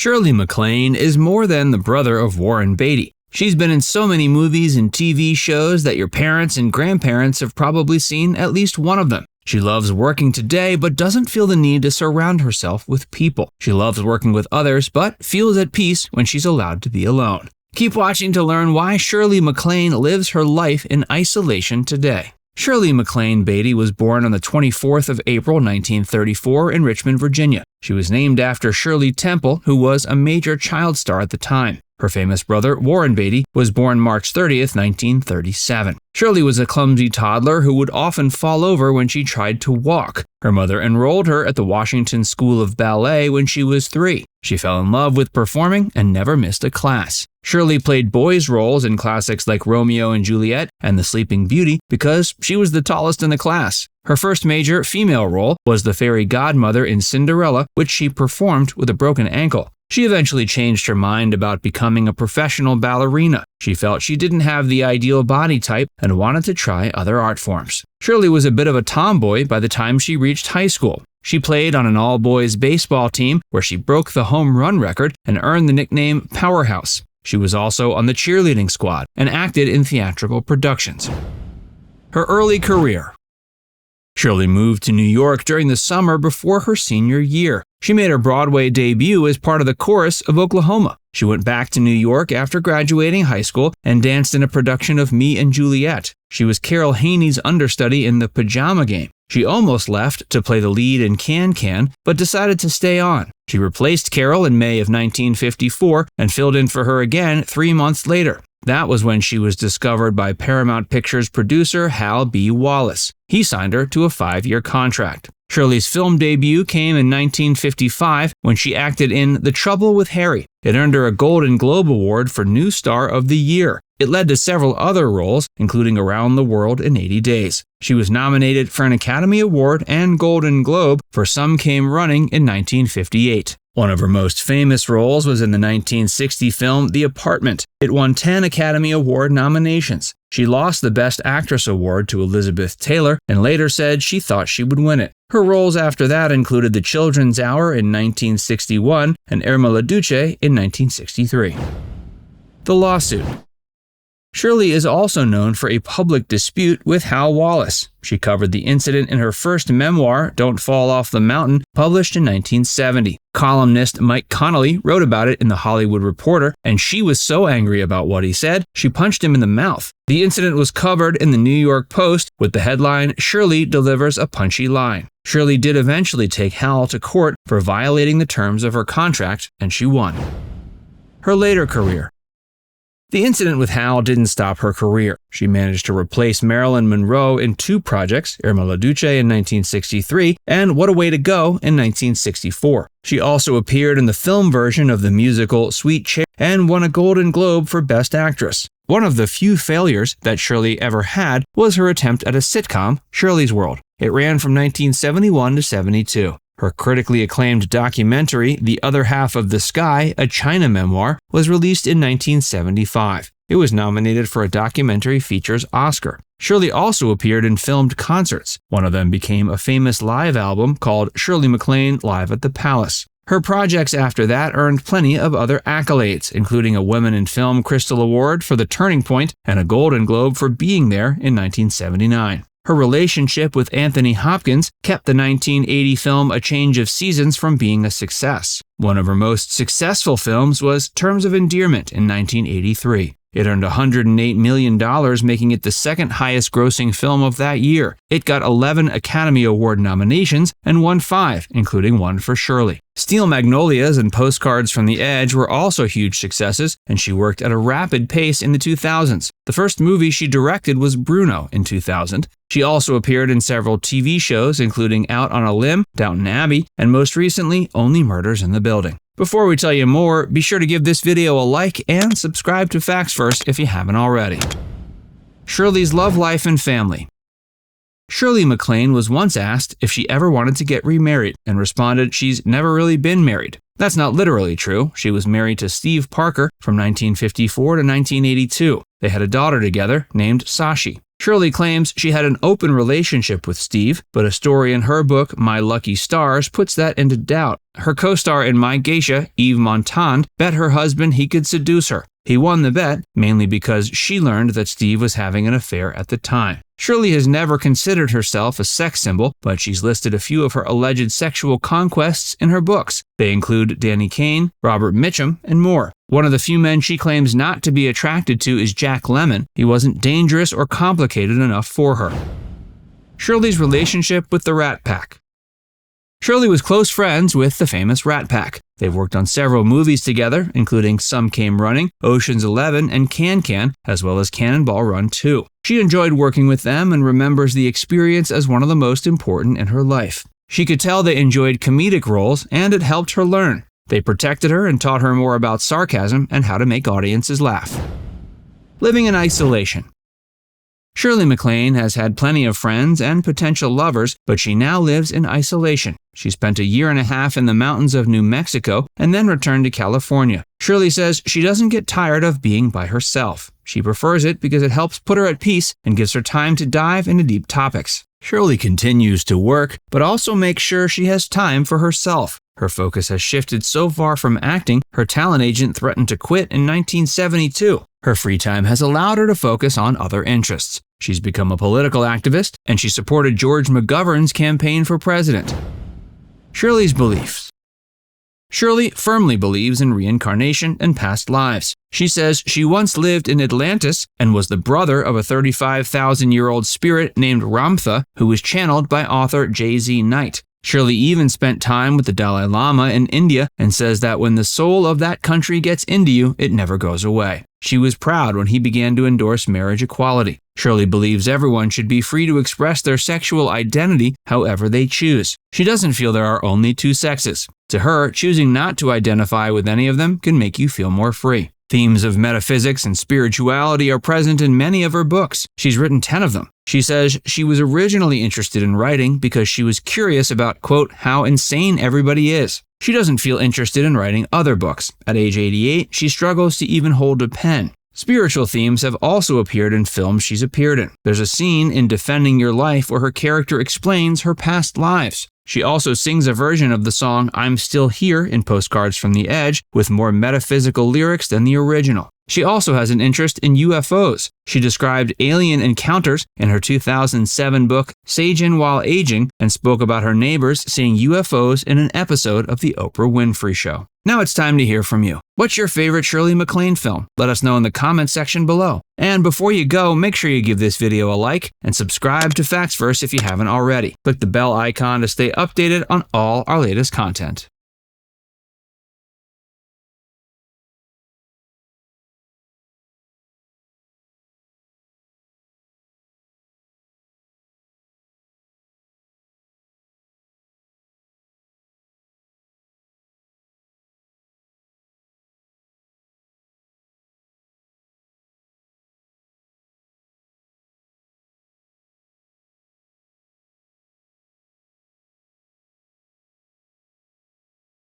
Shirley MacLaine is more than the brother of Warren Beatty. She's been in so many movies and TV shows that your parents and grandparents have probably seen at least one of them. She loves working today but doesn't feel the need to surround herself with people. She loves working with others but feels at peace when she's allowed to be alone. Keep watching to learn why Shirley MacLaine lives her life in isolation today. Shirley MacLaine Beatty was born on the 24th of April 1934 in Richmond, Virginia. She was named after Shirley Temple, who was a major child star at the time. Her famous brother, Warren Beatty, was born March 30th, 1937. Shirley was a clumsy toddler who would often fall over when she tried to walk. Her mother enrolled her at the Washington School of Ballet when she was 3. She fell in love with performing and never missed a class. Shirley played boys' roles in classics like Romeo and Juliet and The Sleeping Beauty because she was the tallest in the class. Her first major female role was the fairy godmother in Cinderella, which she performed with a broken ankle. She eventually changed her mind about becoming a professional ballerina. She felt she didn't have the ideal body type and wanted to try other art forms. Shirley was a bit of a tomboy by the time she reached high school. She played on an all-boys baseball team where she broke the home run record and earned the nickname Powerhouse. She was also on the cheerleading squad and acted in theatrical productions. Her early career. Shirley moved to New York during the summer before her senior year. She made her Broadway debut as part of the chorus of Oklahoma. She went back to New York after graduating high school and danced in a production of Me and Juliet. She was Carol Haney's understudy in The Pajama Game. She almost left to play the lead in Can-Can, but decided to stay on. She replaced Carol in May of 1954 and filled in for her again 3 months later. That was when she was discovered by Paramount Pictures producer Hal B. Wallace. He signed her to a 5-year contract. Shirley's film debut came in 1955 when she acted in The Trouble with Harry. It earned her a Golden Globe Award for New Star of the Year. It led to several other roles, including Around the World in 80 Days. She was nominated for an Academy Award and Golden Globe for Some Came Running in 1958. One of her most famous roles was in the 1960 film The Apartment. It won 10 Academy Award nominations. She lost the Best Actress award to Elizabeth Taylor and later said she thought she would win it. Her roles after that included The Children's Hour in 1961 and Irma la Duce in 1963. The lawsuit. Shirley is also known for a public dispute with Hal Wallace. She covered the incident in her first memoir, Don't Fall Off the Mountain, published in 1970. Columnist Mike Connolly wrote about it in The Hollywood Reporter, and she was so angry about what he said, she punched him in the mouth. The incident was covered in the New York Post with the headline, Shirley delivers a punchy line. Shirley did eventually take Hal to court for violating the terms of her contract, and she won. Her later career. The incident with Hal didn't stop her career. She managed to replace Marilyn Monroe in 2 projects, Irma la Duce in 1963 and What a Way to Go in 1964. She also appeared in the film version of the musical Sweet Cherry and won a Golden Globe for Best Actress. One of the few failures that Shirley ever had was her attempt at a sitcom, Shirley's World. It ran from 1971 to 72. Her critically acclaimed documentary, The Other Half of the Sky, a China memoir, was released in 1975. It was nominated for a Documentary Features Oscar. Shirley also appeared in filmed concerts. One of them became a famous live album called Shirley MacLaine Live at the Palace. Her projects after that earned plenty of other accolades, including a Women in Film Crystal Award for The Turning Point and a Golden Globe for Being There in 1979. Her relationship with Anthony Hopkins kept the 1980 film A Change of Seasons from being a success. One of her most successful films was Terms of Endearment in 1983. It earned $108 million, making it the second highest grossing film of that year. It got 11 Academy Award nominations and won 5, including one for Shirley. Steel Magnolias and Postcards from the Edge were also huge successes, and she worked at a rapid pace in the 2000s. The first movie she directed was Bruno in 2000. She also appeared in several TV shows, including Out on a Limb, Downton Abbey, and most recently, Only Murders in the Building. Before we tell you more, be sure to give this video a like and subscribe to Facts First if you haven't already. Shirley's love life and family. Shirley MacLaine was once asked if she ever wanted to get remarried and responded she's never really been married. That's not literally true. She was married to Steve Parker from 1954 to 1982. They had a daughter together named Sashi. Shirley claims she had an open relationship with Steve, but a story in her book, My Lucky Stars, puts that into doubt. Her co-star in My Geisha, Eve Montand, bet her husband he could seduce her. He won the bet, mainly because she learned that Steve was having an affair at the time. Shirley has never considered herself a sex symbol, but she's listed a few of her alleged sexual conquests in her books. They include Danny Kaye, Robert Mitchum, and more. One of the few men she claims not to be attracted to is Jack Lemmon. He wasn't dangerous or complicated enough for her. Shirley's relationship with the Rat Pack. Shirley was close friends with the famous Rat Pack. They've worked on several movies together, including Some Came Running, Ocean's 11, and Can-Can, as well as Cannonball Run 2. She enjoyed working with them and remembers the experience as one of the most important in her life. She could tell they enjoyed comedic roles, and it helped her learn. They protected her and taught her more about sarcasm and how to make audiences laugh. Living in isolation. Shirley MacLaine has had plenty of friends and potential lovers, but she now lives in isolation. She spent a year and a half in the mountains of New Mexico and then returned to California. Shirley says she doesn't get tired of being by herself. She prefers it because it helps put her at peace and gives her time to dive into deep topics. Shirley continues to work, but also makes sure she has time for herself. Her focus has shifted so far from acting, her talent agent threatened to quit in 1972. Her free time has allowed her to focus on other interests. She's become a political activist, and she supported George McGovern's campaign for president. Shirley's beliefs. Shirley firmly believes in reincarnation and past lives. She says she once lived in Atlantis and was the brother of a 35,000-year-old spirit named Ramtha, who was channeled by author J.Z. Knight. Shirley even spent time with the Dalai Lama in India and says that when the soul of that country gets into you, it never goes away. She was proud when he began to endorse marriage equality. Shirley believes everyone should be free to express their sexual identity however they choose. She doesn't feel there are only two sexes. To her, choosing not to identify with any of them can make you feel more free. Themes of metaphysics and spirituality are present in many of her books. She's written 10 of them. She says she was originally interested in writing because she was curious about, quote, how insane everybody is. She doesn't feel interested in writing other books. At age 88, she struggles to even hold a pen. Spiritual themes have also appeared in films she's appeared in. There's a scene in Defending Your Life where her character explains her past lives. She also sings a version of the song I'm Still Here in Postcards from the Edge with more metaphysical lyrics than the original. She also has an interest in UFOs. She described alien encounters in her 2007 book Saging While Aging and spoke about her neighbors seeing UFOs in an episode of The Oprah Winfrey Show. Now it's time to hear from you. What's your favorite Shirley MacLaine film? Let us know in the comments section below. And before you go, make sure you give this video a like and subscribe to Facts Verse if you haven't already. Click the bell icon to stay updated on all our latest content.